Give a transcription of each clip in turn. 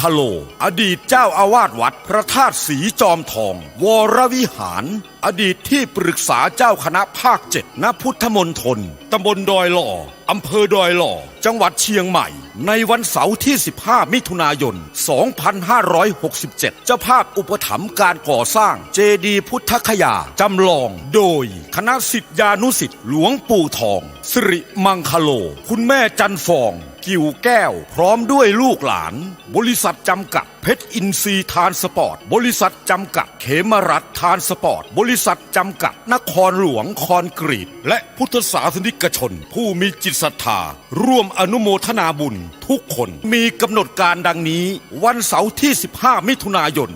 คโลอดีตเจ้าอาวาสวัดพระธาตุศรีจอมทองวรวิหารอดีตที่ปรึกษาเจ้าคณะภาค7ณพุทธมณฑลตำบลดอยหล่ออำเภอดอยหล่อจังหวัดเชียงใหม่ในวันเสาร์ที่15มิถุนายน2567เจ้าภาพอุปถัมภ์การก่อสร้างเจดีย์พุทธคยาจำลองโดยคณะศิษยานุศิษย์หลวงปู่ทองสิริมังคโลคุณแม่จันฟองกิ่วแก้วพร้อมด้วยลูกหลานบริษัทจำกัดเพชรอินทรีย์ทานสปอร์ตบริษัทจำกัดเขมรัฐทานสปอร์ตบริษัทจำกัดนครหลวงคอนกรีตและพุทธศาสนิกชนผู้มีจิตศรัทธาร่วมอนุโมทนาบุญทุกคนมีกำหนดการดังนี้วันเสาร์ที่15มิถุนายน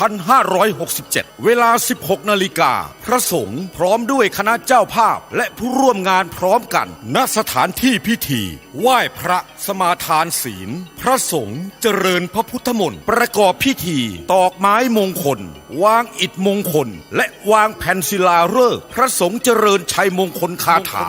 2567เวลา 16 นาฬิกาพระสงฆ์พร้อมด้วยคณะเจ้าภาพและผู้ร่วมงานพร้อมกันณสถานที่พิธีไหว้พระสมาทานศีลพระสงฆ์เจริญพระพุทธมนต์ประกอบพิธีตอกไม้มงคลวางอิฐมงคลและวางแผ่นศิลาฤกษ์พระสงฆ์เจริญชัยมงคลคาถา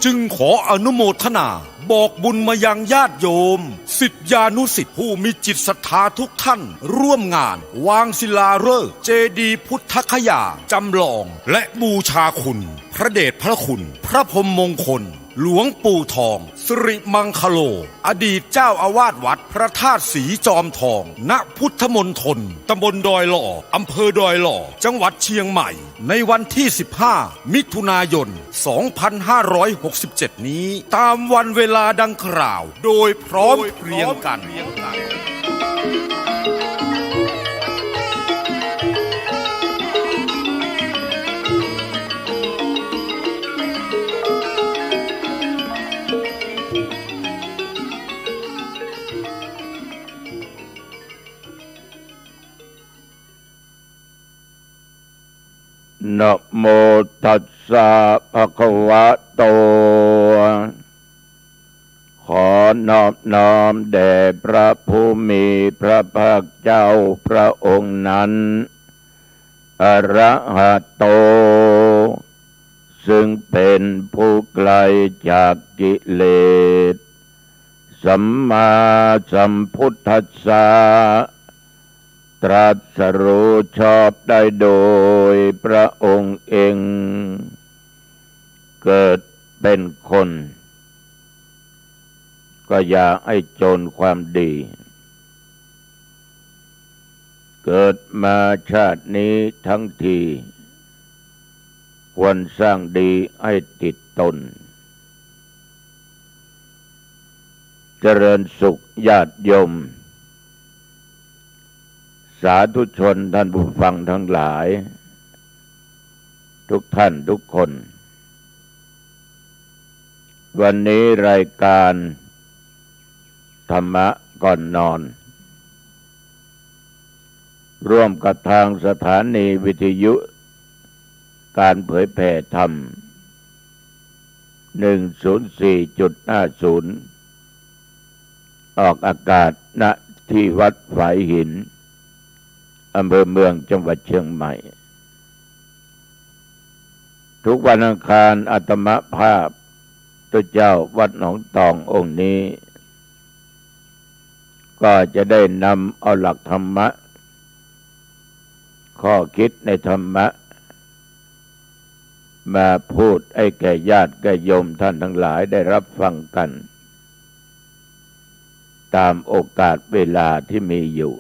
จึงขออนุโมทนาบอกบุญมายังญาติโยมศิษยานุศิษย์ผู้มีจิตศรัทธาทุกท่านร่วมงานวางศิลาฤกษ์เจดีย์พุทธคยาจำลองและบูชาคุณพระเดชพระคุณพระพรหมมงคลหลวงปู่ทองสิริมังคโลอดีตเจ้าอาวาสวัดพระธาตุศรีจอมทองณพุทธมณฑลตำบลดอยหล่ออำเภอดอยหล่อจังหวัดเชียงใหม่ในวันที่15มิถุนายน2567นี้ตามวันเวลาดังกล่าวโดยพร้อมเพรียงกันนะโมตัสสะภะคะวะโตขอนอบน้อมแด่พระผู้มีพระภาคเจ้าพระองค์นั้นอรหัตโตซึ่งเป็นผู้ไกลจากกิเลสสัมมาสัมพุทธัสสะตรัสรู้ชอบได้โดยพระองค์เองเกิดเป็นคนก็อย่าให้จนความดีเกิดมาชาตินี้ทั้งทีควรสร้างดีให้ติดตนเจริญสุขญาติโยมสาธุชนท่านผู้ฟังทั้งหลายทุกท่านทุกคนวันนี้รายการธรรมะก่อนนอนร่วมกับทางสถานีวิทยุการเผยแผ่ธรรม104.50ออกอากาศณที่วัดฝายหินอำเภอเมืองจังหวัดเชียงใหม่ทุกวันอังคารอาตมาภาพตัวเจ้าวัดหนองตององค์นี้ก็จะได้นำเอาหลักธรรมะข้อคิดในธรรมะมาพูดให้แก่ญาติแก่โยมท่านทั้งหลายได้รับฟังกันตามโอกาสเวลาที่มีอยู่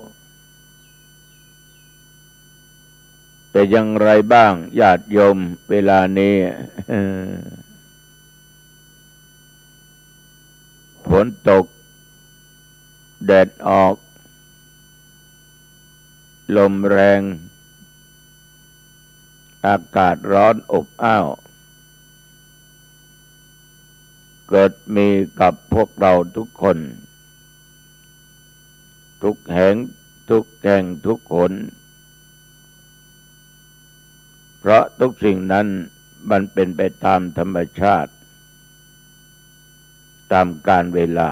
แต่อย่างไรบ้างญาติโยมเวลานี้ ฝนตกแดดออกลมแรงอากาศร้อนอบอ้าวเกิดมีกับพวกเราทุกคนทุกแห่งทุกแห่งทุกคนเพราะทุกสิ่งนั้นมันเป็นไปตามธรรมชาติตามกาลเวลา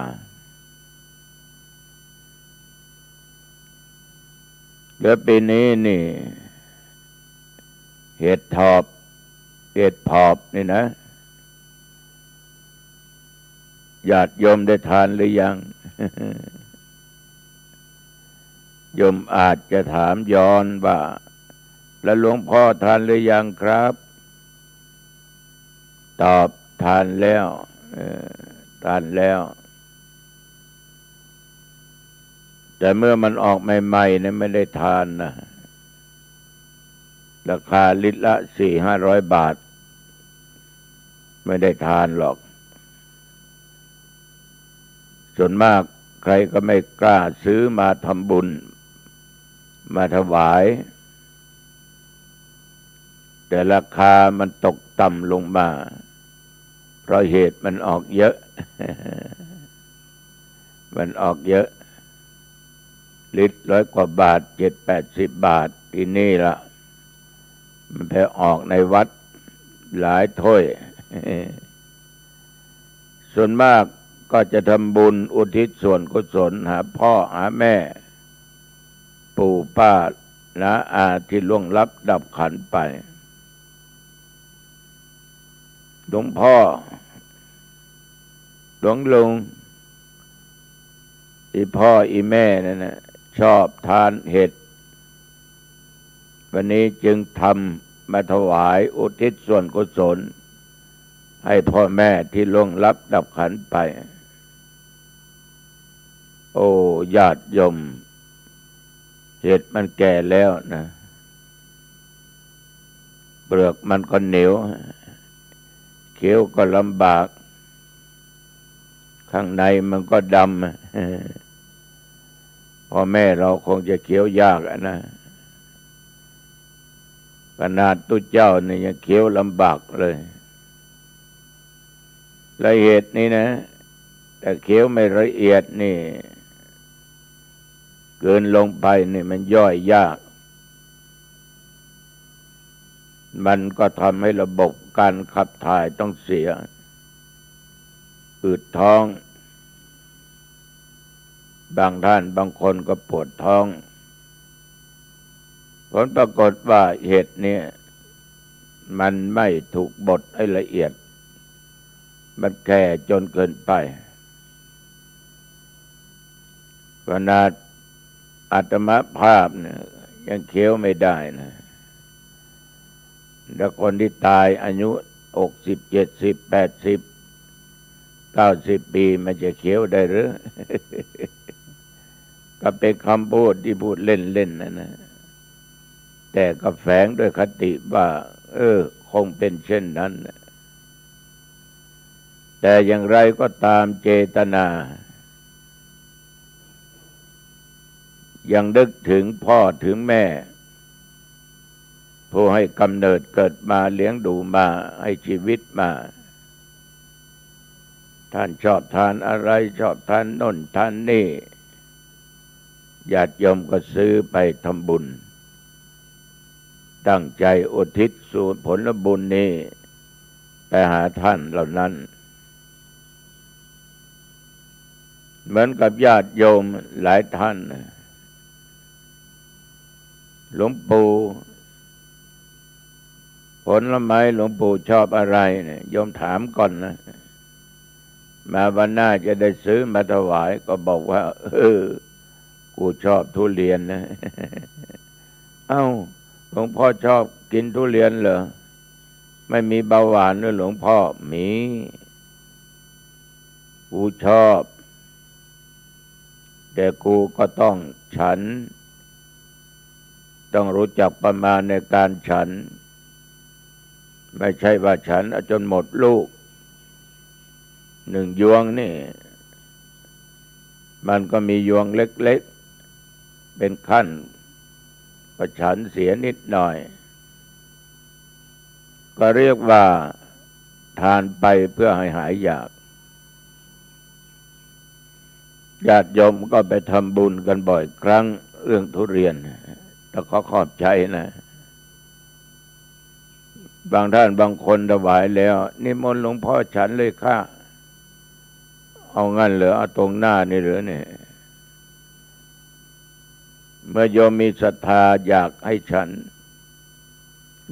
แล้วปีนี้นี่เห็ดถอบเห็ดผอบนี่นะ ญาติโยมได้ทานหรือยัง โยมอาจจะถามย้อนว่าแล้วหลวงพ่อทานหรือยังครับ ตอบทานแล้วทานแล้วแต่เมื่อมันออกใหม่ๆเนี่ยไม่ได้ทานนะราคาลิตรละ400-500 บาทไม่ได้ทานหรอกส่วนมากใครก็ไม่กล้าซื้อมาทำบุญมาถวายแต่ราคามันตกต่ำลงมาเพราะเหตุมันออกเยอะ มันออกเยอะลิตร100 กว่าบาท70-80 บาทที่นี่ละมันไปออกในวัดหลายถ้วย ส่วนมากก็จะทำบุญอุทิศส่วนกุศลหาพ่อหาแม่ปู่ป้าน้าอาที่ล่วงลับดับขันไปหลวงพ่อหลวงลุงอีพ่ออีแม่นั่นนะชอบทานเห็ดวันนี้จึงทำมาถวายอุทิศส่วนกุศลให้พ่อแม่ที่ล่วงลับดับขันไปโอ้ญาติโยมเห็ดมันแก่แล้วนะเปลือกมันก็เหนียวเคี้ยวก็ลำบากข้างในมันก็ดำพ่อแม่เราคงจะเคี้ยวยากนะขนาดตุเจ้านี่ยังเคี้ยวลำบากเลยละเอียดนี่นะแต่เคี้ยวไม่ละเอียดนี่เกินลงไปนี่มันย่อยยากมันก็ทำให้ระบบการขับถ่ายต้องเสียอืดท้องบางท่านบางคนก็ปวดท้องผลปรากฏว่าเห็ดเนี่ยมันไม่ถูกบดให้ละเอียดมันแก่จนเกินไปขนาดอาตมาภาพเนี่ยยังเคี้ยวไม่ได้นะแล้วคนที่ตายอายุ60 70 80 90 ปีมันจะเคี้ยวได้หรือ ก็เป็นคำพูดที่พูดเล่นๆนะแต่ก็แฝงด้วยคติว่าคงเป็นเช่นนั้นแต่อย่างไรก็ตามเจตนายังนึกถึงพ่อถึงแม่ผู้ให้กำเนิดเกิดมาเลี้ยงดูมาให้ชีวิตมาท่านชอบทานอะไรชอบทานโน่นทานนี่ญาติโยมก็ซื้อไปทำบุญตั้งใจอุทิศส่วนผลบุญนี้ไปหาท่านเหล่านั้นเหมือนกับญาติโยมหลายท่านหลวงปู่ผลไม้หลวงปู่ชอบอะไรเนี่ยโยมถามก่อนนะมาวันหน้าจะได้ซื้อมาถวายก็บอกว่ากูชอบทุเรียนนะ เอ้าหลวงพ่อชอบกินทุเรียนเหรอไม่มีเบาหวานด้วยหลวงพ่อมีกูชอบแต่กูก็ต้องฉันต้องรู้จักประมาณในการฉันไม่ใช่ว่าฉันเอาจนหมดลูก1 ยวงนี่มันก็มียวงเล็กๆเป็นขั้นก็ฉันเสียนิดหน่อยก็เรียกว่าทานไปเพื่อให้หายอยากญาติโยมก็ไปทำบุญกันบ่อยครั้งเรื่องทุเรียนแต่ขอขอบใจนะบางท่านบางคนถวายแล้วนิมนต์หลวงพ่อฉันเลยค่ะเอางั้นเหรอเอาตรงหน้านี่เหรอเนี่ยเมื่อโยมมีศรัทธาอยากให้ฉัน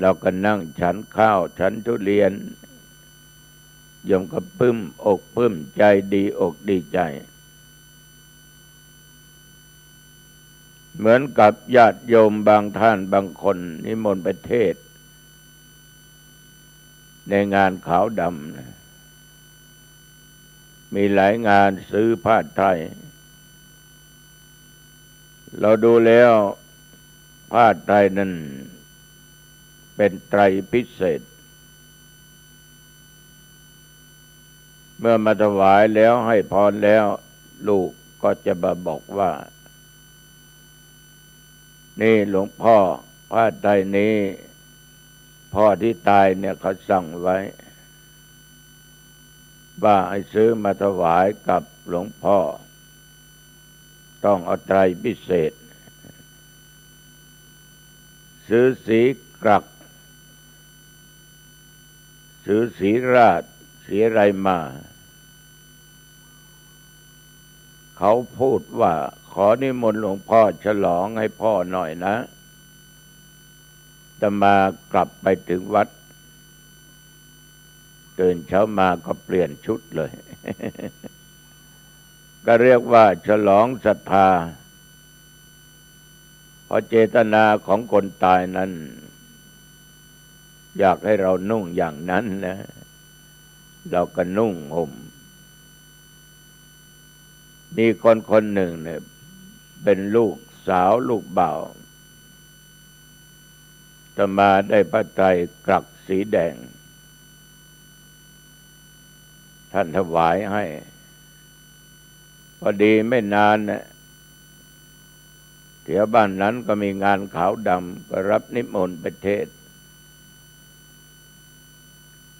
เราก็นั่งฉันข้าวฉันทุเรียน โยมก็ปลื้มอกปลื้มใจดีอกดีใจเหมือนกับญาติโยมบางท่านบางคนนิมนต์ไปเทศน์ในงานขาวดำนะมีหลายงานซื้อผ้าไทยเราดูแล้วผ้าไตรนั้นเป็นไตรพิเศษเมื่อมาถวายแล้วให้พรแล้วลูกก็จะมาบอกว่านี่หลวงพ่อผ้าไตรนี้พ่อที่ตายเนี่ยเขาสั่งไว้ว่าให้ซื้อมาถวายกับหลวงพ่อต้องเอาไตรพิเศษซื้อสีกรักซื้อสีราชสีอะไรมาเขาพูดว่าขอนิมนต์หลวงพ่อฉลองให้พ่อหน่อยนะจะมากลับไปถึงวัดตื่นเช้ามาก็เปลี่ยนชุดเลย ก็เรียกว่าฉลองศรัทธาเพราะเจตนาของคนตายนั้นอยากให้เรานุ่งอย่างนั้นนะเราก็นุ่งห่มมีคนคนหนึ่งเนี่ยเป็นลูกสาวลูกบ่าวจะมาได้พระไตรกรักสีแดงท่านถวายให้พอดีไม่นานนะแถวบ้านนั้นก็มีงานขาวดำก็รับนิมนต์ไปเทศน์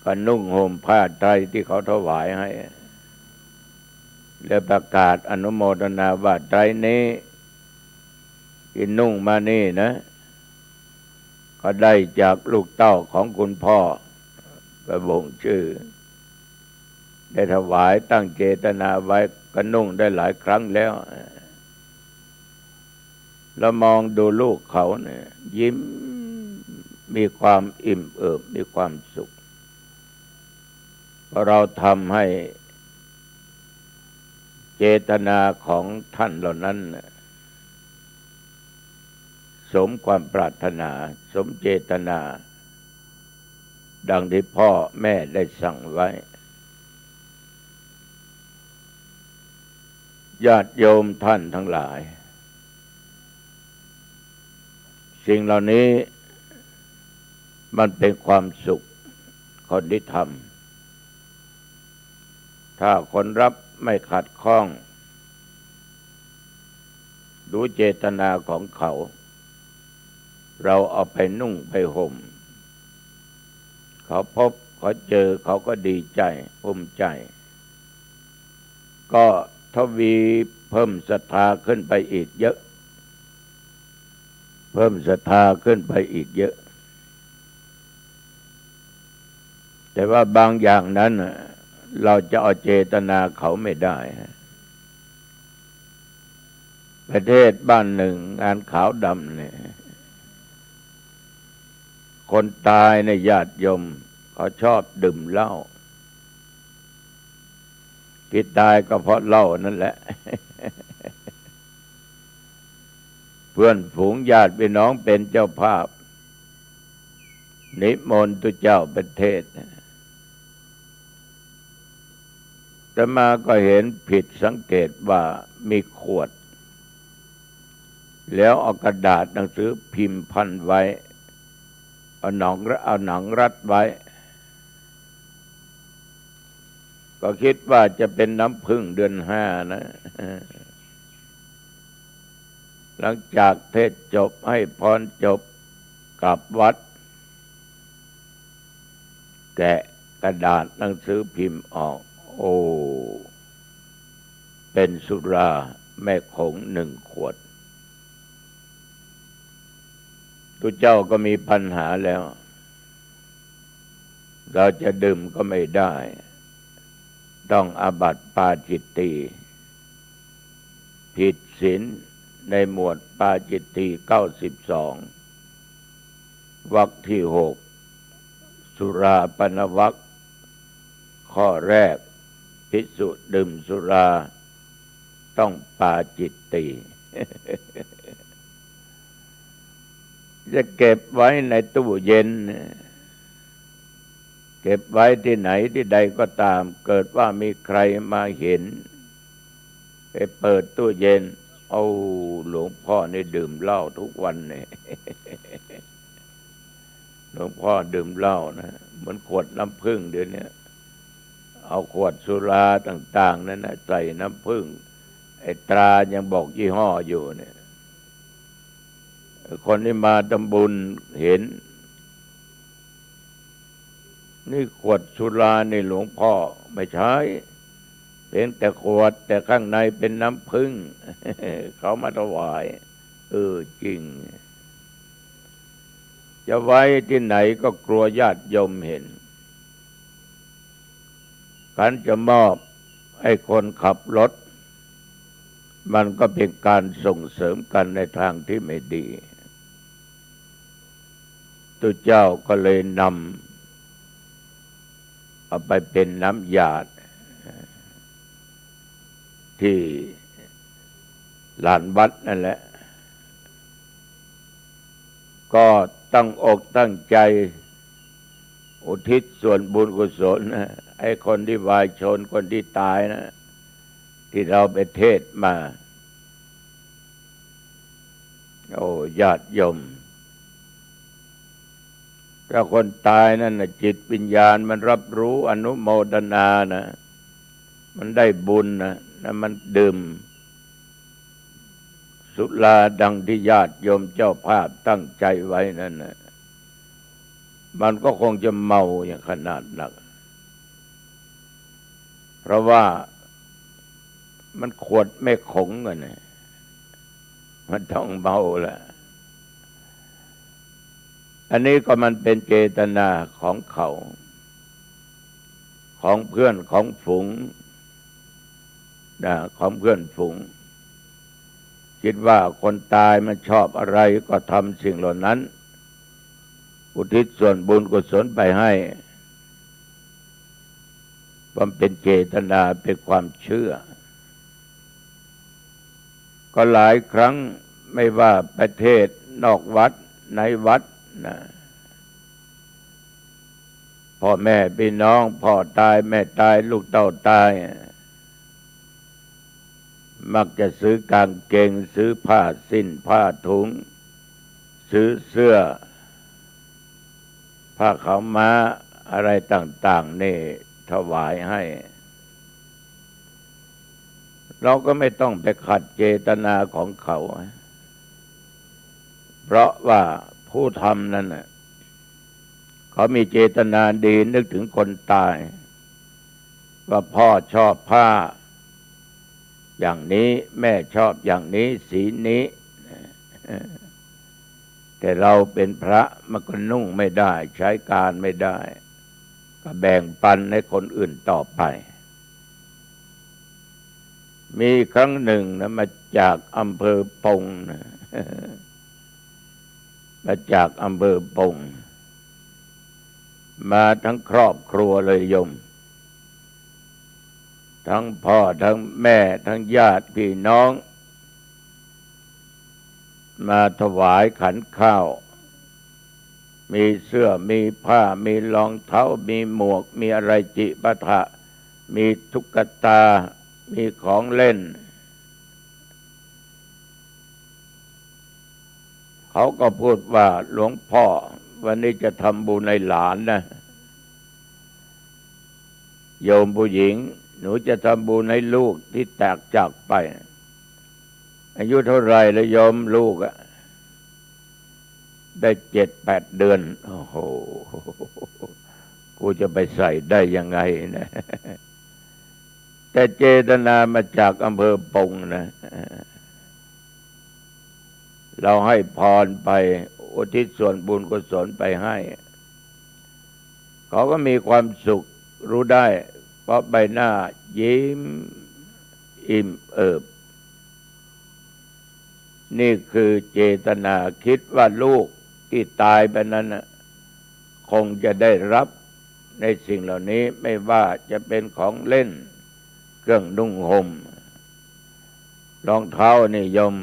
ก็นุ่งห่มผ้าไตรที่เขาถวายให้แล้วประกาศอนุโมทนาว่าไตรนี้ที่นุ่งมานี่นะก็ได้จากลูกเต้าของคุณพ่อประบ่งชื่อได้ถวายตั้งเจตนาไว้ก็นุ่งได้หลายครั้งแล้วแล้วมองดูลูกเขาเนี่ยยิ้มมีความอิ่มเอิบมีความสุขเพราะเราทำให้เจตนาของท่านเหล่านั้นสมความปรารถนาสมเจตนาดังที่พ่อแม่ได้สั่งไว้ญาติโยมท่านทั้งหลายสิ่งเหล่านี้มันเป็นความสุขคนที่ทำถ้าคนรับไม่ขัดข้องรู้เจตนาของเขาเราเอาไปนุ่งไปห่มเขาพบเขาเจอเขาก็ดีใจภูมิใจก็ทวีเพิ่มศรัทธาขึ้นไปอีกเยอะเพิ่มศรัทธาขึ้นไปอีกเยอะแต่ว่าบางอย่างนั้นเราจะเอาเจตนาเขาไม่ได้ประเทศบ้านหนึ่งงานขาวดำเนี่ยคนตายในญาติโยมเขาชอบดื่มเหล้าที่ตายก็เพราะเหล้านั่นแหละ เพื่อนฝูงญาติพี่น้องเป็นเจ้าภาพนิมนต์ตุเจ้าประเทศแต่มาก็เห็นผิดสังเกตว่ามีขวดแล้วเอากระดาษหนังสือพิมพ์พันไว้เอาหนังรัดไว้ก็คิดว่าจะเป็นน้ำผึ้งเดือน5นะหลังจากเทศจบให้พรจบกลับวัดแกะกระดาษหนังสือพิมพ์ออกโอ้เป็นสุราแม่คง1 ขวดตุเจ้าก็มีปัญหาแล้วเราจะดื่มก็ไม่ได้ต้องอาบัติปาจิตตีผิดศีลในหมวดปาจิตตี92 วรรคที่ 6สุราปนวรรค ข้อแรกภิกษุดื่มสุราต้องปาจิตตี จะเก็บไว้ในตู้เย็นเก็บไว้ที่ไหนที่ใดก็ตามเกิดว่ามีใครมาเห็นไปเปิดตู้เย็นเอาหลวงพ่อนี่ดื่มเหล้าทุกวันเนี่ย หลวงพ่อดื่มเหล้านะเหมือนขวดน้ำผึ้งเดี๋ยวนี้เอาขวดสุราต่างๆนั่นนะใส่น้ำผึ้งไอ้ตรายังบอกยี่ห้ออยู่เนี่ยคนที่มาทำบุญเห็นนี่ขวดสุราในหลวงพ่อไม่ใช่เป็นแต่ขวดแต่ข้างในเป็นน้ำผึ้ง เขามาถวายจริงจะไว้ที่ไหนก็กลัวญาติโยมเห็นการจะมอบให้คนขับรถมันก็เป็นการส่งเสริมกันในทางที่ไม่ดีตุเจ้าก็เลยนำเอาไปเป็นน้ำหยาดที่ลานวัดนั่นแหละก็ตั้งอกตั้งใจอุทิศส่วนบุญกุศลไอ้คนที่วายชนคนที่ตายนะที่เราไปเทศมาโอ้ญาติโยมถ้าคนตายนั่นนะจิตวิญญาณมันรับรู้อนุโมทนานะมันได้บุญนะมันดื่มสุราดังที่ญาติโยมเจ้าภาพตั้งใจไว้นั่นนะมันก็คงจะเมาอย่างขนาดหนักเพราะว่ามันขวดไม่ขงกันนะมันต้องเมาแหละอันนี้ก็มันเป็นเจตนาของเขาของเพื่อนของฝูงของเพื่อนฝูงคิดว่าคนตายมันชอบอะไรก็ทำสิ่งเหล่านั้นอุทิศส่วนบุญกุศลไปให้มันเป็นเจตนาเป็นความเชื่อก็หลายครั้งไม่ว่าประเทศนอกวัดในวัดนะพ่อแม่พี่น้องพ่อตายแม่ตายลูกเต้าตายมักจะซื้อกางเกงซื้อผ้าสิ้นผ้าถุงซื้อเสื้อผ้าขาวม้าอะไรต่างๆนี่ถวายให้เราก็ไม่ต้องไปขัดเจตนาของเขาเพราะว่าผู้ทำนั้นเขามีเจตนาดีนึกถึงคนตายว่าพ่อชอบผ้าอย่างนี้แม่ชอบอย่างนี้สีนี้แต่เราเป็นพระมันก็นุ่งไม่ได้ใช้การไม่ได้ก็แบ่งปันให้คนอื่นต่อไปมีครั้งหนึ่งนะมาจากอำเภอปงนะมาจากอำเภอปงมาทั้งครอบครัวเลยโยมทั้งพ่อทั้งแม่ทั้งญาติพี่น้องมาถวายขันข้าวมีเสื้อมีผ้ามีรองเท้ามีหมวกมีอะไรจิปาถะมีตุ๊กตามีของเล่นเขาก็พูดว่าหลวงพ่อวันนี้จะทำบุญในหลานนะโยมผู้หญิงหนูจะทำบุญให้ลูกที่แตกจากไปอายุเท่าไรแล้วโยมลูกได้7-8 เดือนโอ้โหกูจะไปใส่ได้ยังไงนะแต่เจตนามาจากอำเภอปงนะเราให้พรไปอุทิศส่วนบุญกุศลไปให้เขาก็มีความสุขรู้ได้เพราะใบหน้ายิ้มอิ่มเอิบนี่คือเจตนาคิดว่าลูกที่ตายไปนั้นคงจะได้รับ ในสิ่งเหล่านี้ไม่ว่าจะเป็นของเล่นเครื่องนุ่งห่มรองเท้านี่โยม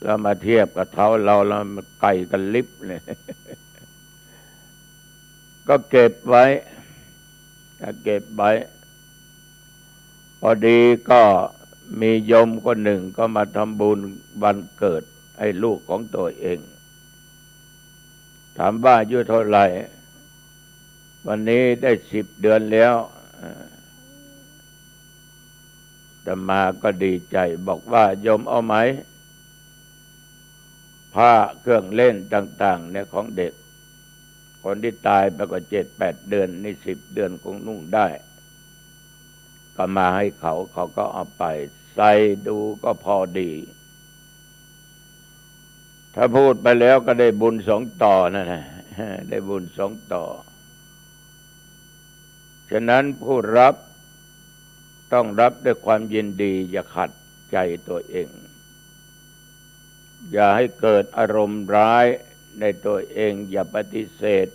แล้วมาเทียบกับเท้าเราแล้วมันไกลกันลิบเลย ก็เก็บไว้พอดีก็มีโยมคนหนึ่งก็มาทำบุญวันเกิดให้ลูกของตัวเองถามว่าอายุเท่าไหร่วันนี้ได้10 เดือนแล้วอาตมาก็ดีใจบอกว่าโยมเอาไหมผ้าเครื่องเล่นต่างๆเนี่ยของเด็กคนที่ตายไปก็7-8 เดือนนี่10 เดือนคงนุ่งได้ก็มาให้เขาก็เอาไปใส่ดูก็พอดี ถ้าพูดไปแล้วก็ได้บุญ2 ต่อนั่นนะได้บุญ2 ต่อฉะนั้นผู้รับต้องรับด้วยความยินดีอย่าขัดใจตัวเองอย่าให้เกิดอารมณ์ร้ายในตัวเองอย่าปฏิเสธ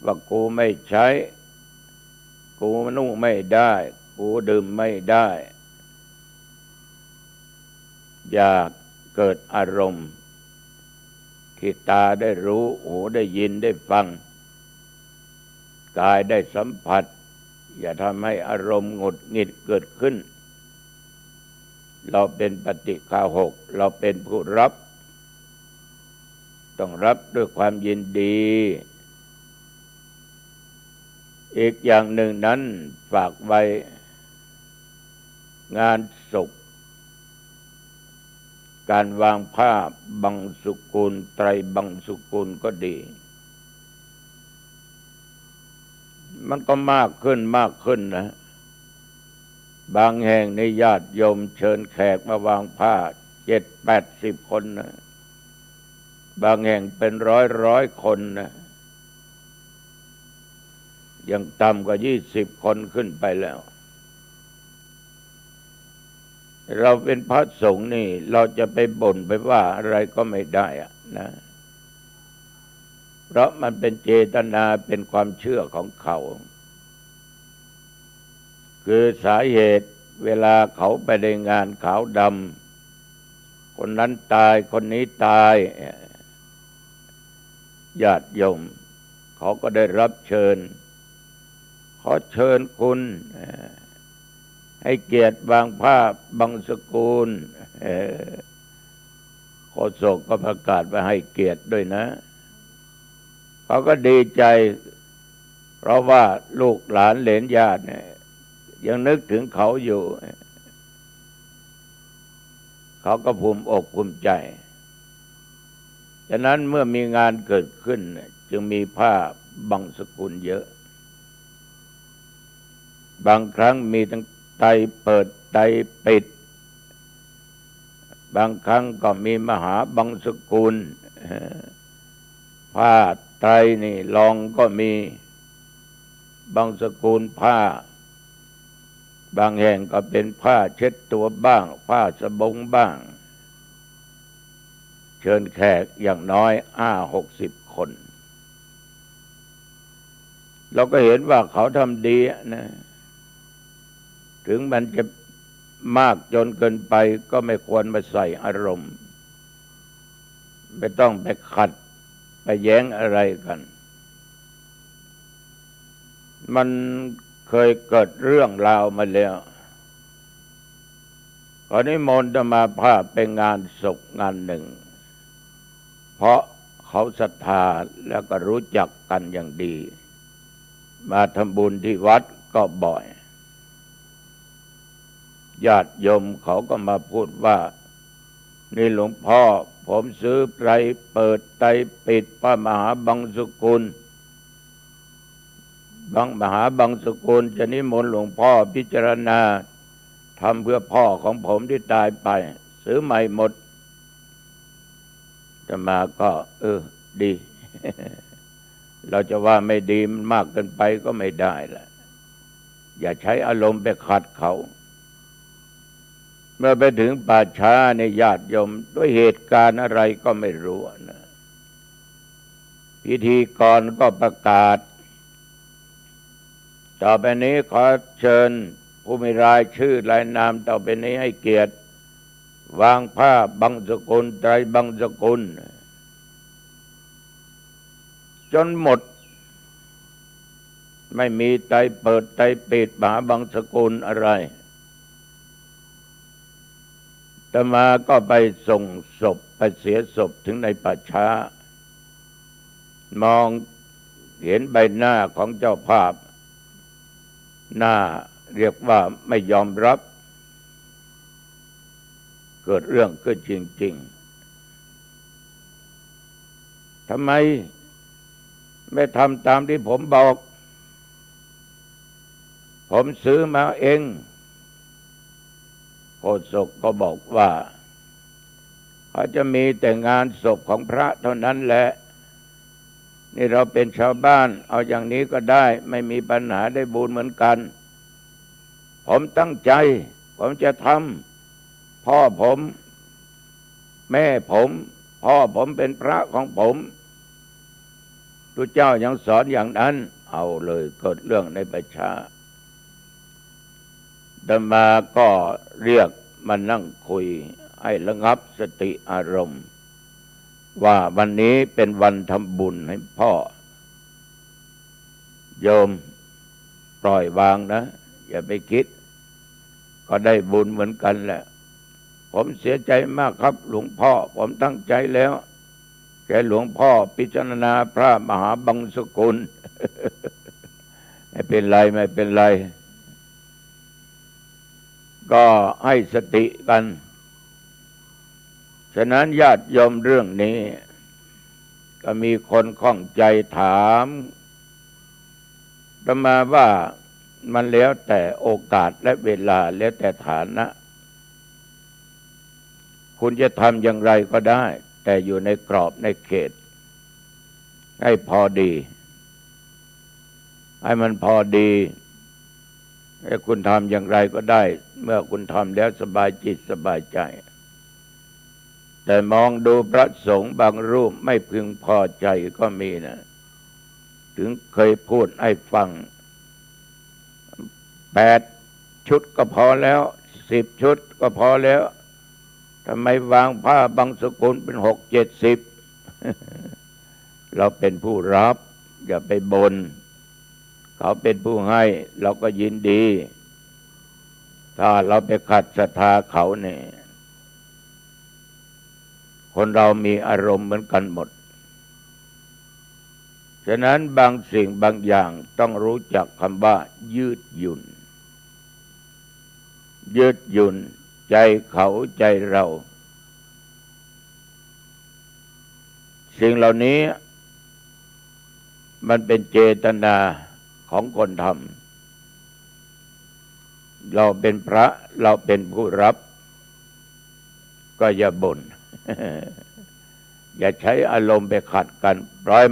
ว่ากูไม่ใช้กูนุ่งไม่ได้กูดื่มไม่ได้อย่าเกิดอารมณ์ที่ตาได้รู้หูได้ยินได้ฟังกายได้สัมผัสอย่าทำให้อารมณ์หงุดหงิดเกิดขึ้นเราเป็นปฏิฆาหกเราเป็นผู้รับต้องรับด้วยความยินดีอีกอย่างหนึ่งนั้นฝากไว้งานศพการวางผ้าบังสุกุลไตรบังสุกุลก็ดีมันก็มากขึ้นนะบางแห่งในญาติโยมเชิญแขกมาวางผ้า70-80 คนนะบางแห่งเป็นร้อยคนนะยังต่ำกว่า20 คนขึ้นไปแล้วเราเป็นพระสงฆ์นี่เราจะไปบ่นไปว่าอะไรก็ไม่ได้อะนะเพราะมันเป็นเจตนาเป็นความเชื่อของเขาคือสาเหตุเวลาเขาไปในงานขาวดำคนนั้นตายคนนี้ตายญาติโยมเขาก็ได้รับเชิญขอเชิญคุณให้เกียรติวางผ้าบังสกุลโฆษกก็ประกาศว่าให้เกียรติด้วยนะเขาก็ดีใจเพราะว่าลูกหลานเหลนญาติเนี่ยยังนึกถึงเขาอยู่เขาก็ภูมิอกภูมิใจฉะนั้นเมื่อมีงานเกิดขึ้นจึงมีผ้าบังสกุลเยอะบางครั้งมีทั้งไตรเปิดไตรปิดบางครั้งก็มีมหาบังสกุลผ้าไตรนี่รองก็มีบังสกุลผ้าบางแห่งก็เป็นผ้าเช็ดตัวบ้างผ้าสบงบ้างเชิญแขกอย่างน้อย50-60 คนเราก็เห็นว่าเขาทำดีนะถึงมันจะมากจนเกินไปก็ไม่ควรมาใส่อารมณ์ไม่ต้องไปขัดไปแย้งอะไรกันมันเคยเกิดเรื่องราวมาแล้วขอนิมนต์อาตมาภาพไปงานศพงานหนึ่งเพราะเขาศรัทธาแล้วก็รู้จักกันอย่างดีมาทำบุญที่วัดก็บ่อยญาติโยมเขาก็มาพูดว่านี่หลวงพ่อผมซื้อไตรเปิดไตรปิดพระมหาบังสกุลมหาบังสกุลจะนิมนต์หลวงพ่อพิจารณาทำเพื่อพ่อของผมที่ตายไปซื้อใหม่หมดจะมาก็ดี เราจะว่าไม่ดีมันมากเกินไปก็ไม่ได้ละอย่าใช้อารมณ์ไปขัดเขาเมื่อไปถึงป่าช้าในญาติโยมด้วยเหตุการณ์อะไรก็ไม่รู้นะพิธีกรก็ประกาศ ต่อไปนี้ขอเชิญผู้มีรายชื่อรายนามต่อไปนี้ให้เกียรติวางผ้าบังสกุลไตรบังสกุลจนหมดไม่มีไตรเปิดไตรปิดมหาบังสกุลอะไรต่อมาก็ไปส่งศพไปเสียศพถึงในป่าช้ามองเห็นใบหน้าของเจ้าภาพหน้าเรียกว่าไม่ยอมรับเกิดเรื่องขึ้นจริงๆทำไมไม่ทำตามที่ผมบอกผมซื้อมาเองโฆษกก็บอกว่าเขาจะมีแต่งานศพของพระเท่านั้นแหละนี่เราเป็นชาวบ้านเอาอย่างนี้ก็ได้ไม่มีปัญหาได้บุญเหมือนกันผมตั้งใจผมจะทำพ่อผมแม่ผมพ่อผมเป็นพระของผมพระเจ้ายังสอนอย่างนั้นเอาเลยเกิดเรื่องในประชาอาตมาก็เรียกมานั่งคุยให้ระงับสติอารมณ์ว่าวันนี้เป็นวันทำบุญให้พ่อโยมปล่อยวางนะอย่าไปคิดก็ได้บุญเหมือนกันแหละผมเสียใจมากครับหลวงพ่อผมตั้งใจแล้วแกหลวงพ่อพิจารณาพระมหาบังสกุล ไม่เป็นไรไม่เป็นไรก็ให้สติกันฉะนั้นญาติโยมเรื่องนี้ก็มีคนข้องใจถามประมาณว่ามันแล้วแต่โอกาสและเวลาแล้วแต่ฐานะคุณจะทำอย่างไรก็ได้แต่อยู่ในกรอบในเขตให้พอดีให้มันพอดีให้คุณทำอย่างไรก็ได้เมื่อคุณทำแล้วสบายจิตสบายใจแต่มองดูพระสงฆ์บางรูปไม่พึงพอใจก็มีนะถึงเคยพูดให้ฟัง8 ชุดก็พอแล้ว10 ชุดก็พอแล้วทำไมวางผ้าบังสกุลเป็น6-7-10 เราเป็นผู้รับอย่าไปบนเขาเป็นผู้ให้เราก็ยินดีถ้าเราไปขัดศรัทธาเขาเนี่ยคนเรามีอารมณ์เหมือนกันหมดฉะนั้นบางสิ่งบางอย่างต้องรู้จักคำว่ายืดหยุ่นยืดหยุ่นใจเขาใจเราสิ่งเหล่านี้มันเป็นเจตนาของคนทำเราเป็นพระเราเป็นผู้รับก็อย่าบ่น อย่าใช้อารมณ์ไปขัดกันปล่อย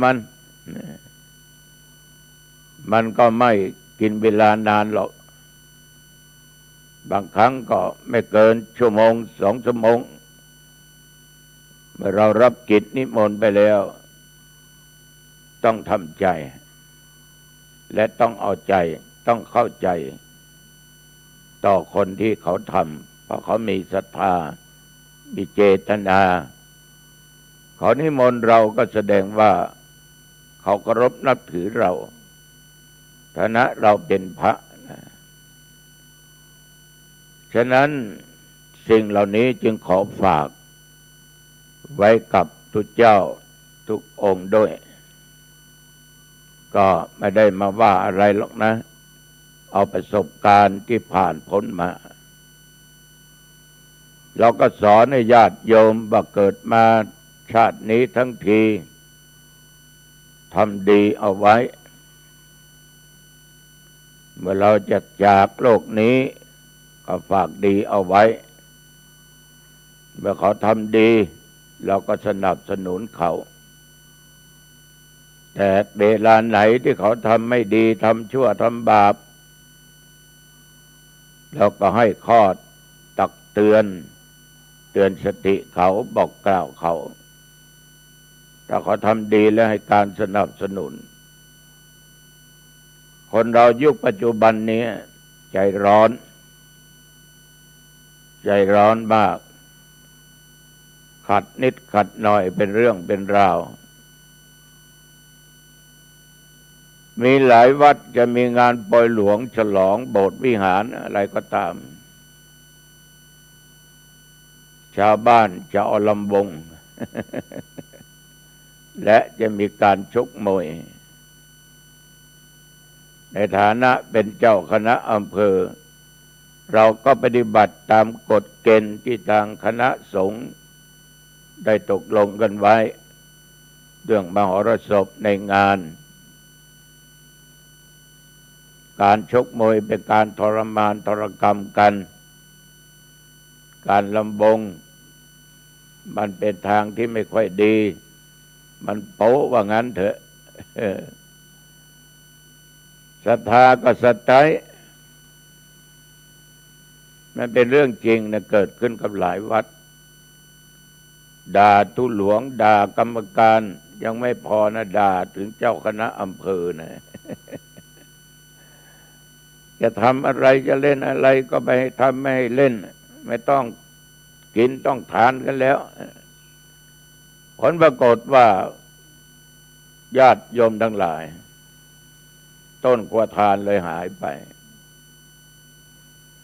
มันก็ไม่กินเวลานานหรอกบางครั้งก็ไม่เกินชั่วโมง2 ชั่วโมงเมื่อเรารับกิจนิมนต์ไปแล้วต้องทำใจและต้องเอาใจต้องเข้าใจต่อคนที่เขาทำเพราะเขามีศรัทธามีเจตนาเขานิมนต์เราก็แสดงว่าเขาเคารพนับถือเราฐานะเราเป็นพระฉะนั้นสิ่งเหล่านี้จึงขอฝากไว้กับทุกเจ้าทุกองค์ด้วยก็ไม่ได้มาว่าอะไรหรอกนะเอาประสบการณ์ที่ผ่านพ้นมาเราก็สอนให้ญาติโยมว่าเกิดมาชาตินี้ทั้งทีทำดีเอาไว้เมื่อเราจะจากโลกนี้ก็ฝากดีเอาไว้เมื่อเขาทำดีเราก็สนับสนุนเขาแต่เวลาไหนที่เขาทำไม่ดีทำชั่วทำบาปเราก็ให้ข้อตักเตือนสติเขาบอกกล่าวเขาถ้าเขาทำดีแล้วให้การสนับสนุน คนเรายุคปัจจุบันนี้ใจร้อนมากขัดนิดขัดหน่อยเป็นเรื่องเป็นราวมีหลายวัดจะมีงานปล่อยหลวงฉลองโบสถ์วิหารอะไรก็ตามชาวบ้านจะเอาลำวง และจะมีการชกมวยในฐานะเป็นเจ้าคณะอำเภอเราก็ปฏิบัติตามกฎเกณฑ์ที่ทางคณะสงฆ์ได้ตกลงกันไว้เรื่องมหรสพในงานการชกมวยเป็นการทรมานทรกรรมกันการลำวงมันเป็นทางที่ไม่ค่อยดีมันโป๊ะว่างั้นเถอะศรัทธาก็สัตย์ใจมันเป็นเรื่องจริงนะเกิดขึ้นกับหลายวัดด่าทุหลวงด่ากรรมการยังไม่พอนะด่าถึงเจ้าคณะอำเภอนะ จะทำอะไรจะเล่นอะไรก็ไปทำไม่ให้เล่นไม่ต้องกินต้องทานกันแล้วผลปรากฏว่าญาติโยมทั้งหลายต้นกว่าทานเลยหายไป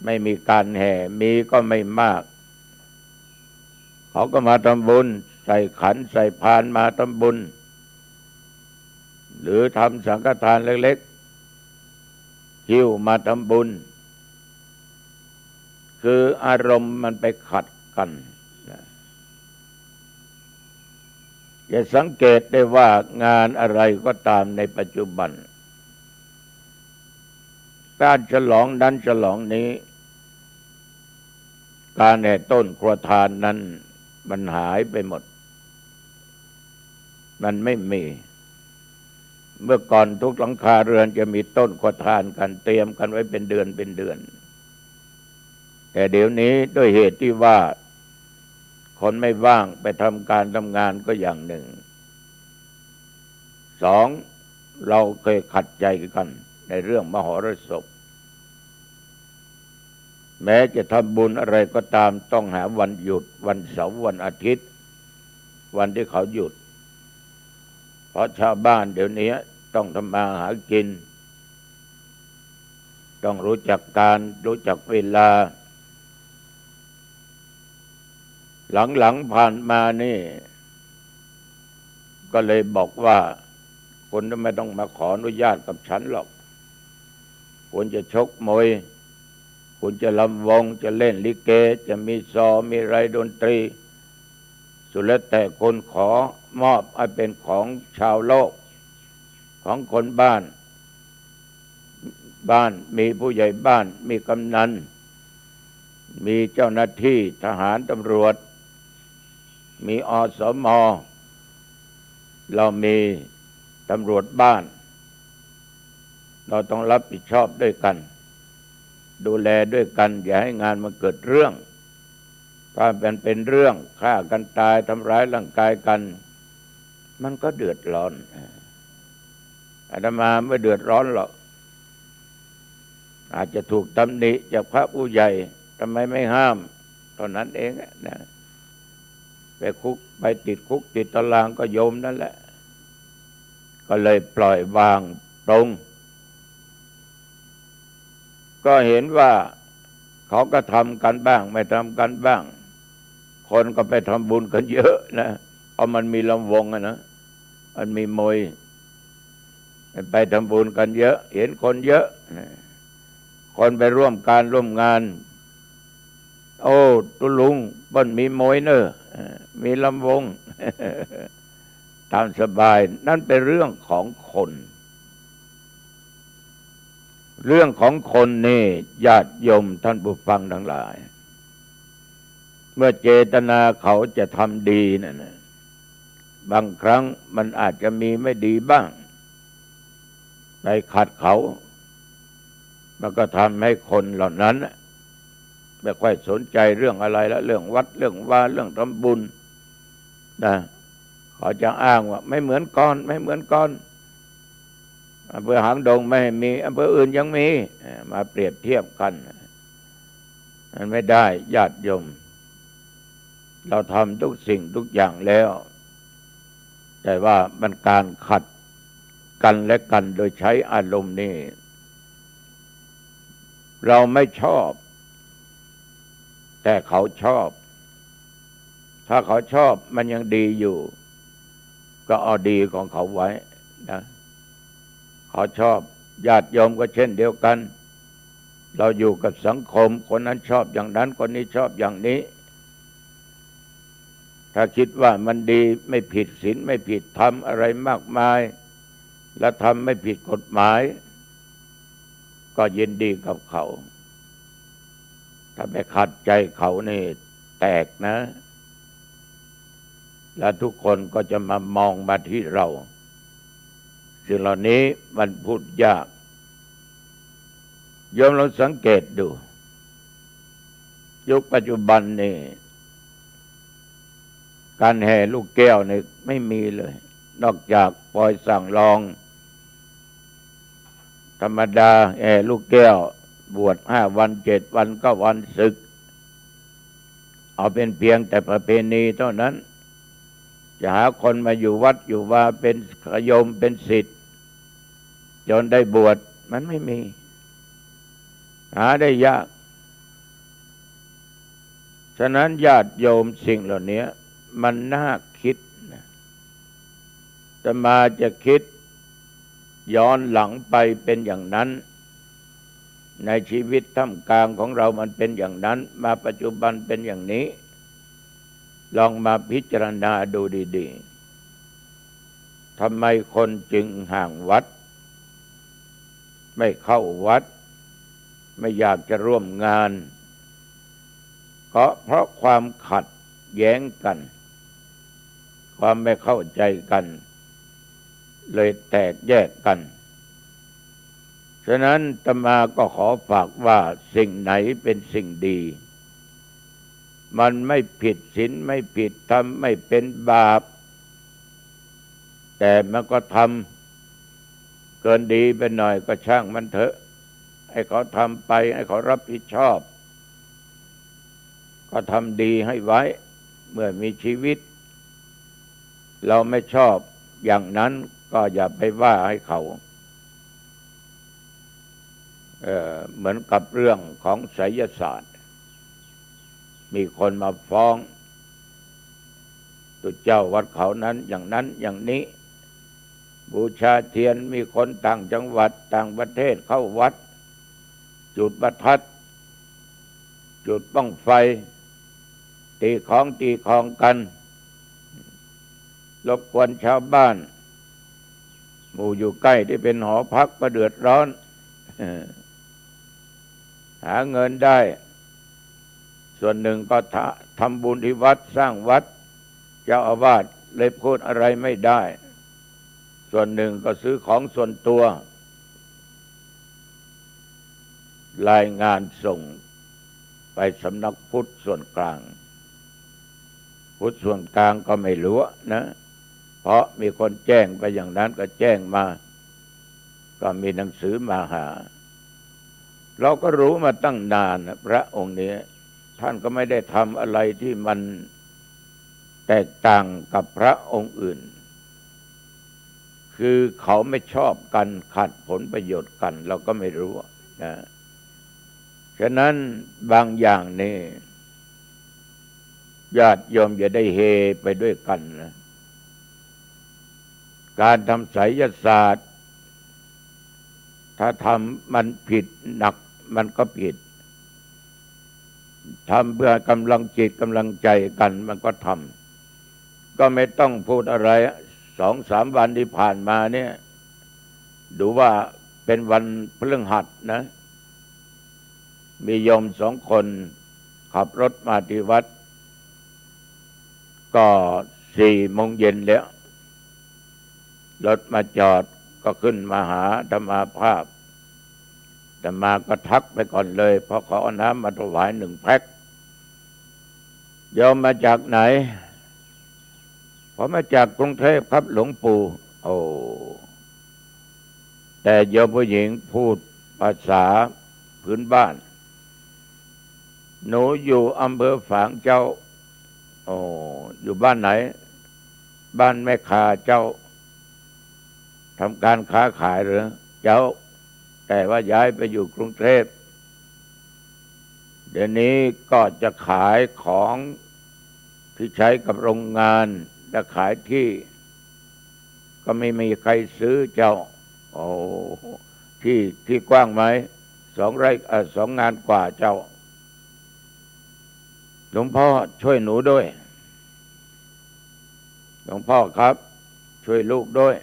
ไม่มีการแห่มีก็ไม่มากเขาก็มาทำบุญใส่ขันใส่พานมาทำบุญหรือทำสังฆทานเล็กๆหิ้วมาทำบุญคืออารมณ์มันไปขัดกันอย่าสังเกตได้ว่างานอะไรก็ตามในปัจจุบันการฉลองนั้นฉลองนี้การแห่ต้นครัวทานนั้นมันหายไปหมดมันไม่มีเมื่อก่อนทุกหลังคาเรือนจะมีต้นครัวทานกันเตรียมกันไว้เป็นเดือนแต่เดี๋ยวนี้ด้วยเหตุที่ว่าคนไม่ว่างไปทำการทำงานก็อย่างหนึ่งสองเราเคยขัดใจกันในเรื่องมหรสพแม้จะทำบุญอะไรก็ตามต้องหาวันหยุดวันเสาร์วันอาทิตย์วันที่เขาหยุดเพราะชาวบ้านเดี๋ยวนี้ต้องทำมาหากินต้องรู้จักการรู้จักเวลาหลังผ่านมานี่ก็เลยบอกว่าคุณไม่ต้องมาขออนุญาตกับฉันหรอกคุณจะชกมวยคุณจะลำวงจะเล่นลิเกจะมีซอมีไรดนตรีสุดแล้วแต่คนขอมอบให้เป็นของชาวโลกของคนบ้านมีผู้ใหญ่บ้านมีกำนันมีเจ้าหน้าที่ทหารตำรวจมีอสม.เรามีตำรวจบ้านเราต้องรับผิดชอบด้วยกันดูแลด้วยกันอย่าให้งานมันเกิดเรื่องถ้าเป็นเรื่องฆ่ากันตายทำร้ายร่างกายกันมันก็เดือดร้อนอาตมาไม่เดือดร้อนหรอกอาจจะถูกตำหนิจากพระผู้ใหญ่ทำไมไม่ห้ามเท่านั้นเองนะไปติดคุกติดตารางก็โยมนั่นแหละก็เลยปล่อยวางตรงก็เห็นว่าเขาก็ทำกันบ้างไม่ทำกันบ้างคนก็ไปทำบุญกันเยอะนะเพราะมันมีลำวงนะมันมีมวยไปทำบุญกันเยอะเห็นคนเยอะคนไปร่วมการร่วมงานโอ้ตุลุงบ้านมีมวยเนอะมีลำวง ตามสบายนั่นเป็นเรื่องของคนนี่ญาติโยมท่านผู้ฟังทั้งหลายเมื่อเจตนาเขาจะทำดีนั่นนะบางครั้งมันอาจจะมีไม่ดีบ้างไปขัดเขามันก็ทำให้คนเหล่านั้นไม่ค่อยสนใจเรื่องอะไรแล้วเรื่องวัดเรื่องว่าเรื่องทำบุญนะเขาจะอ้างว่าไม่เหมือนก่อน อำเภอหางดงไม่ให้มีอำเภออื่นยังมีมาเปรียบเทียบกันมันไม่ได้ญาติโยมเราทำทุกสิ่งทุกอย่างแล้วแต่ว่ามันการขัดกันและกันโดยใช้อารมณ์นี่เราไม่ชอบแต่เขาชอบถ้าเขาชอบมันยังดีอยู่ก็เอาดีของเขาไว้นะเขาชอบญาติโยมก็เช่นเดียวกันเราอยู่กับสังคมคนนั้นชอบอย่างนั้นคนนี้ชอบอย่างนี้ถ้าคิดว่ามันดีไม่ผิดศีลไม่ผิดธรรมอะไรมากมายและทำไม่ผิดกฎหมายก็ยินดีกับเขาถ้าไปขัดใจเขานี่แตกนะและทุกคนก็จะมามองมาที่เราสิ่งเหล่านี้มันพูดยากโยมเราสังเกตดูยุคปัจจุบันนี่การแห่ลูกแก้วนี่ไม่มีเลยนอกจากปล่อยสั่งลองธรรมดาแห่ลูกแก้วบวช5 วัน 7 วันก็วันศึกเอาเป็นเพียงแต่ประเพณีเท่านั้นจะหาคนมาอยู่วัดอยู่ว่าเป็นโยมเป็นศิษย์จนได้บวชมันไม่มีหาได้ยากฉะนั้นญาติโยมสิ่งเหล่านี้มันน่าคิดนะแต่มาจะคิดย้อนหลังไปเป็นอย่างนั้นในชีวิตท่ามกลางของเรามันเป็นอย่างนั้นมาปัจจุบันเป็นอย่างนี้ลองมาพิจารณาดูดีๆทำไมคนจึงห่างวัดไม่เข้าวัดไม่อยากจะร่วมงานก็เพราะความขัดแย้งกันความไม่เข้าใจกันเลยแตกแยกกันฉะนั้นอาตมาก็ขอฝากว่าสิ่งไหนเป็นสิ่งดีมันไม่ผิดศีลไม่ผิดธรรมไม่เป็นบาปแต่มันก็ทำเกินดีไปหน่อยก็ช่างมันเถอะให้เขาทำไปให้เขารับผิดชอบก็ทำดีให้ไว้เมื่อมีชีวิตเราไม่ชอบอย่างนั้นก็อย่าไปว่าให้เขาเหมือนกับเรื่องของไสยศาสตร์มีคนมาฟ้องตุเจ้าวัดเขานั้นอย่างนั้นอย่างนี้บูชาเทียนมีคนต่างจังหวัดต่างประเทศเข้าวัดจุดประทัดจุดบั้งไฟตีของกันรบกวนชาวบ้านหมู่อยู่ใกล้ที่เป็นหอพักก็เดือดร้อนหาเงินได้ส่วนหนึ่งก็ทำบุญที่วัดสร้างวัดเจ้าอาวาสเลยพูดอะไรไม่ได้ส่วนหนึ่งก็ซื้อของส่วนตัวรายงานส่งไปสำนักพุทธส่วนกลางพุทธส่วนกลางก็ไม่รู้นะเพราะมีคนแจ้งไปอย่างนั้นก็แจ้งมาก็มีหนังสือมาหาเราก็รู้มาตั้งนานนะพระองค์นี้ท่านก็ไม่ได้ทำอะไรที่มันแตกต่างกับพระองค์อื่นคือเขาไม่ชอบกันขัดผลประโยชน์กันเราก็ไม่รู้นะฉะนั้นบางอย่างนี่ญาติโยมอย่าได้เฮไปด้วยกันนะการทำไสยศาสตร์ถ้าทำมันผิดหนักมันก็ผิดทำเพื่อกำลังจิตกำลังใจกันมันก็ทำก็ไม่ต้องพูดอะไร2-3 วันที่ผ่านมาเนี่ยดูว่าเป็นวันพฤหัสนะมีโยม2 คนขับรถมาที่วัดก็4 โมงเย็นแล้วรถมาจอดก็ขึ้นมาหาธรรมาภาพธรรมาก็ทักไปก่อนเลยเพราะเขาเอาน้ำมาถวาย1 แพ็คโยมมาจากไหนผมมาจากกรุงเทพครับหลวงปู่โอ้แ แต่โยมผู้หญิงพูดภาษาพื้นบ้านหนูอยู่อำเภอฝางเจ้าโอ้อยู่บ้านไหนบ้านแม่คาเจ้าทำการค้าขายหรือเจ้าแต่ว่าย้ายไปอยู่กรุงเทพเดี๋ยวนี้ก็จะขายของที่ใช้กับโรงงานและขายที่ก็ไม่มีใครซื้อเจ้าโอ้ที่กว้างไหม2 ไร่ 2 งานกว่าเจ้าหลวงพ่อช่วยหนูด้วยหลวงพ่อครับช่วยลูกด้วย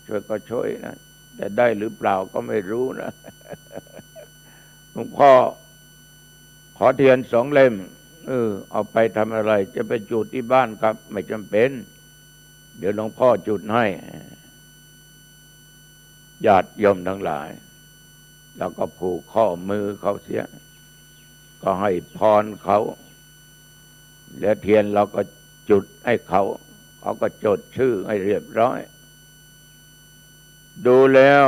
ช่วยก็ช่วยนะแต่ได้หรือเปล่าก็ไม่รู้นะหลวงพ่อขอเทียน2 เล่มเอาไปทำอะไรจะไปจุดที่บ้านครับไม่จำเป็นเดี๋ยวหลวงพ่อจุดให้ญาติโยมทั้งหลายแล้วก็ผูกข้อมือเขาเสียก็ให้พรเขาแล้วเทียนเราก็จุดให้เขาก็จดชื่อให้เรียบร้อยดูแล้ว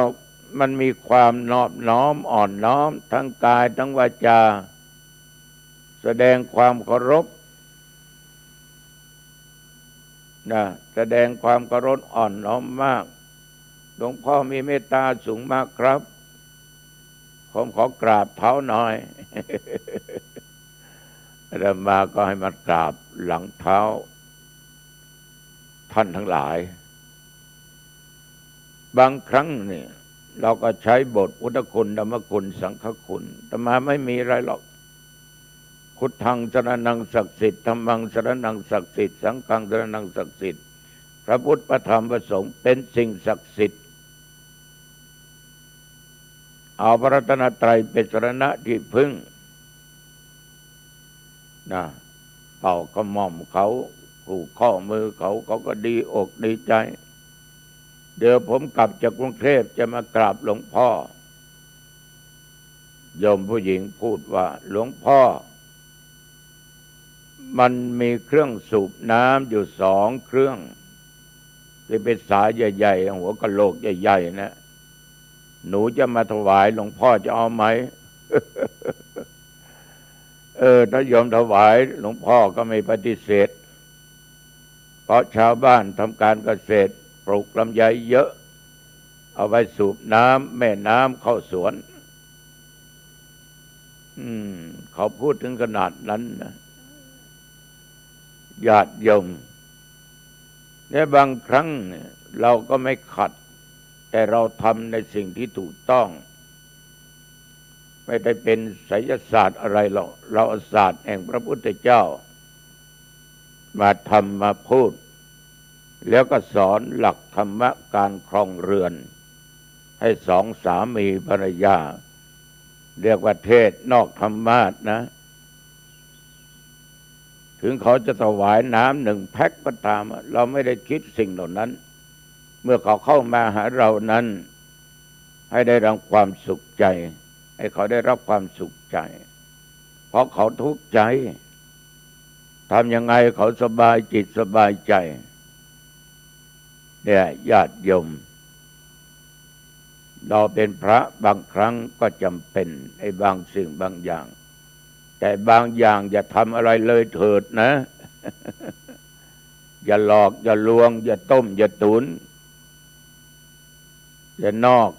มันมีความนอบน้อมอ่อนน้อมทั้งกายทั้งวาจาแสดงความเคารพนะแสดงความเคารพอ่อนน้อมมากหลวงพ่อมีเมตตาสูงมากครับผมขอกราบเท้าหน่อย อาตมาก็ให้มากราบหลังเท้าท่านทั้งหลายบางครั้งเนี่ยเราก็ใช้บทพุทธคุณธรรมคุณสังฆคุณแต่มาไม่มีอะไรหรอกพุทธังสรณังศักดิ์สิทธิ์ธัมมังสรณังศักดิ์สิทธิ์สังฆังสรณังศักดิ์สิทธิ์พระพุทธพระธรรมพระสงฆ์เป็นสิ่งศักดิ์สิทธิ์เอาพระรัตนตรัยเป็นสรณะที่พึ่งนะเป่ากระหม่อมเขาผูกข้อมือเขาก็ดีอกดีใจเดี๋ยวผมกลับจากกรุงเทพจะมากราบหลวงพ่อโยมผู้หญิงพูดว่าหลวงพ่อมันมีเครื่องสูบน้ำอยู่2 เครื่องที่เป็นสายใหญ่ๆหัวกะโหลกใหญ่ๆนะหนูจะมาถวายหลวงพ่อจะเอาไหม ถ้าโยมถวายหลวงพ่อก็ไม่ปฏิเสธเพราะชาวบ้านทำการเกษตรปลูกลำไยเยอะเอาไปสูบน้ำแม่น้ำเข้าสวนเขาพูดถึงขนาดนั้นนะญาติโยมในบางครั้งเราก็ไม่ขัดแต่เราทำในสิ่งที่ถูกต้องไม่ได้เป็นไสยศาสตร์อะไรหรอกเราเอาศาสตร์แห่งพระพุทธเจ้ามาทำมาพูดแล้วก็สอนหลักธรรมะการครองเรือนให้2 สามีภรรยาเรียกว่าเทศนอกธรรมะนะถึงเขาจะถวายน้ำ1 แพ็คก็ตามเราไม่ได้คิดสิ่งเหล่านั้นเมื่อเขาเข้ามาหาเรานั้นให้ได้รับความสุขใจให้เขาได้รับความสุขใจเพราะเขาทุกข์ใจทำยังไงเขาสบายจิตสบายใจเนี่ยญาติโยมเราเป็นพระบางครั้งก็จำเป็นในบางสิ่งบางอย่างแต่บางอย่างอย่าทำอะไรเลยเถิดนะ อย่าหลอกอย่าลวงอย่าต้มอย่าตุนอย่านอก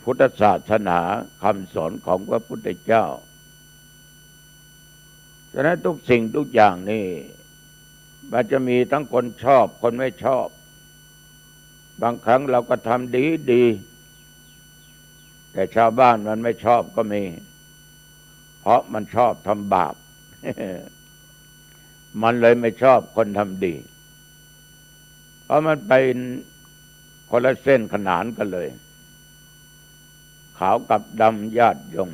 พุทธศาสนาคำสอนของพระพุทธเจ้าฉะนั้นทุกสิ่งทุกอย่างนี่มันจะมีทั้งคนชอบคนไม่ชอบบางครั้งเราก็ทำดีแต่ชาวบ้านมันไม่ชอบก็มีเพราะมันชอบทำบาป มันเลยไม่ชอบคนทำดีเพราะมันเป็นคนละเส้นขนานกันเลยขาวกับดำญาติโยม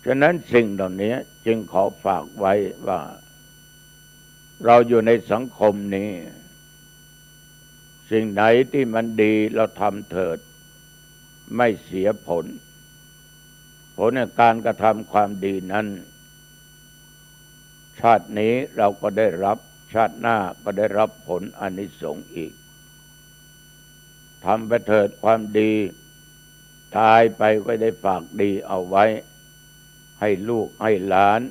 ฉะนั้นสิ่งเหล่านี้จึงขอฝากไว้ว่าเราอยู่ในสังคมนี้สิ่งไหนที่มันดีเราทำเถิดไม่เสียผลในการกระทำความดีนั้นชาตินี้เราก็ได้รับชาติหน้าก็ได้รับผลอานิสงส์อีก ทำไปเถิดความดีตายไปก็ได้ฝากดีเอาไว้ให้ลูกให้หลาน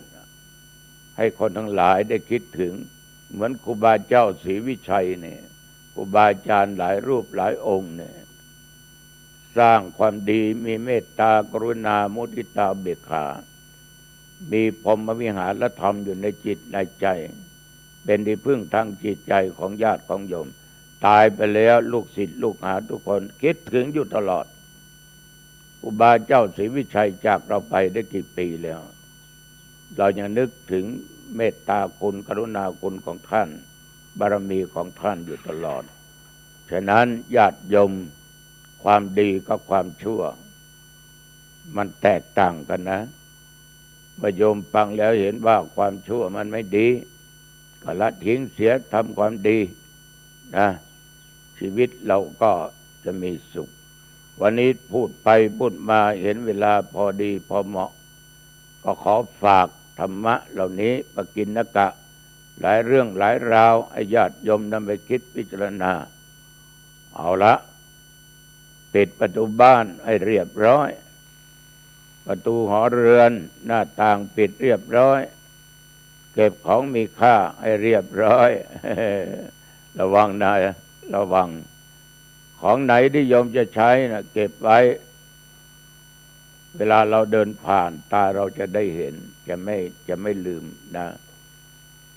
ให้คนทั้งหลายได้คิดถึงเหมือนครูบาเจ้าศรีวิชัยเนี่ยครูบาอาจารย์หลายรูปหลายองค์เนี่ยสร้างความดีมีเมตตากรุณามุทิตาเบกขามีพรหมวิหารธรรมอยู่ในจิตในใจเป็นที่พึ่งทางจิตใจของญาติของโยมตายไปแล้วลูกศิษย์ลูกหาทุกคนคิดถึงอยู่ตลอดครูบาเจ้าศรีวิชัยจากเราไปได้กี่ปีแล้วเรายังนึกถึงเมตตาคุณกรุณาคุณของท่านบารมีของท่านอยู่ตลอดฉะนั้นญาติโยมความดีกับความชั่วมันแตกต่างกันนะเมื่อโยมฟังแล้วเห็นว่าความชั่วมันไม่ดีก็ละทิ้งเสียทำความดีนะชีวิตเราก็จะมีสุขวันนี้พูดไปพูดมาเห็นเวลาพอดีพอเหมาะก็ขอฝากธรรมะเหล่านี้ปกิณณกะหลายเรื่องหลายราวให้ญาติโยมนำไปคิดพิจารณาเอาละปิดประตูบ้านให้เรียบร้อยประตูหอเรือนหน้าต่างปิดเรียบร้อยเก็บของมีค่าให้เรียบร้อย ระวังนะระวังของไหนที่โยมจะใช้นะเก็บไว้เวลาเราเดินผ่านตาเราจะได้เห็นจะไม่ลืมนะ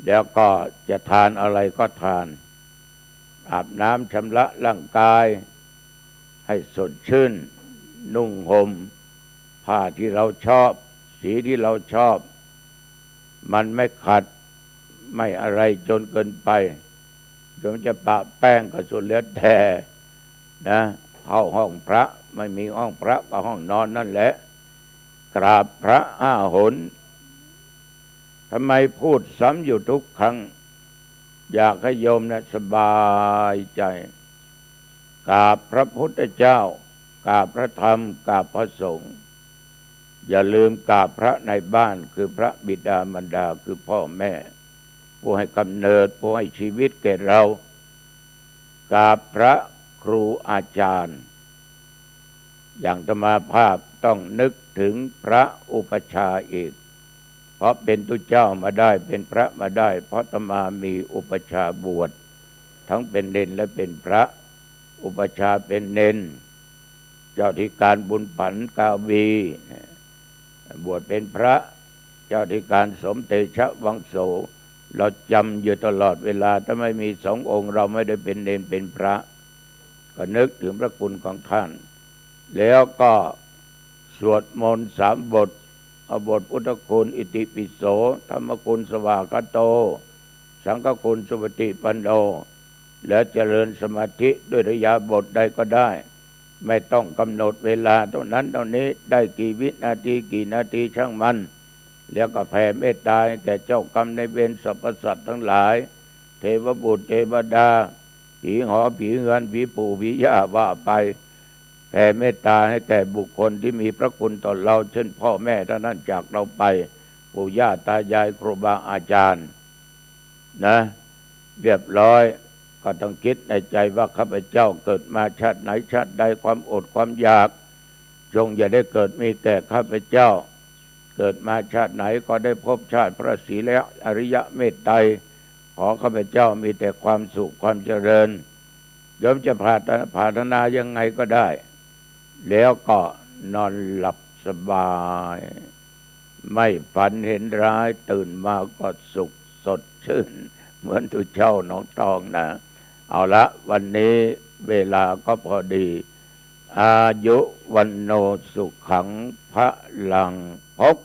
แล้วก็จะทานอะไรก็ทานอาบน้ำชำระร่างกายให้สดชื่นนุ่งห่มผ้าที่เราชอบสีที่เราชอบมันไม่ขัดไม่อะไรจนเกินไปโยมจะปะแป้งก็สุดแล้วแต่นะเข้าห้องพระไม่มีห้องพระก็ห้องนอนนั่นแหละกราบพระ5 หนทำไมพูดซ้ำอยู่ทุกครั้งอยากให้โยมนะสบายใจกราบพระพุทธเจ้ากราบพระธรรมกราบพระสงฆ์อย่าลืมกราบพระในบ้านคือพระบิดามารดาคือพ่อแม่ผู้ให้กำเนิดผู้ให้ชีวิตแก่เรากราบพระครูอาจารย์อย่างอาตมาภาพต้องนึกถึงพระอุปัชฌาย์อีกเพราะเป็นตุเจ้ามาได้เป็นพระมาได้เพราะอาตมามีอุปัชฌาย์บวชทั้งเป็นเณรและเป็นพระอุปัชฌาย์เป็นเณรเจ้าธิการบุญผันกาวีบวชเป็นพระเจ้าธิการสมเตชะวังโสเราจำอยู่ตลอดเวลาถ้าไม่มี2 องค์เราไม่ได้เป็นเณรเป็นพระก็นึกถึงพระคุณของท่านแล้วก็สวดมนต์3 บทเอาบทพุทธคุณอิติปิโสธรรมคุณสวากาโตสังฆคุณสุปฏิปันโนแล้วเจริญสมาธิด้วยอิริยาบถใดก็ได้ไม่ต้องกำหนดเวลาเท่านั้นเท่านี้ได้กี่วินาทีกี่นาทีช่างมันแล้วก็แผ่เมตตาแก่เจ้ากรรมในายเวรสรรพสัตว์ทั้งหลายเทวบุตรเทวดาผีหอผีเงินผีปู่ผีย่าว่าไปแผ่เมตตาให้แก่บุคคลที่มีพระคุณต่อเราเช่นพ่อแม่ท่านนั้นจากเราไปปู่ย่าตายายครูบาอาจารย์นะเรียบร้อยก็ต้องคิดในใจว่าข้าพเจ้าเกิดมาชาติไหนชาติใดความอดความอยากจงอย่าได้เกิดมีแต่ข้าพเจ้าเกิดมาชาติไหนก็ได้พบชาติพระศรีและอริยะเมตไตรขอข้าพเจ้ามีแต่ความสุขความเจริญโยมจะปรารถนายังไงก็ได้แล้วก็นอนหลับสบายไม่ฝันเห็นร้ายตื่นมาก็สุขสดชื่นเหมือนตุเจ้าน้องตองนะเอาละวันนี้เวลาก็พอดีอายุวันโนสุขังพระลังพบ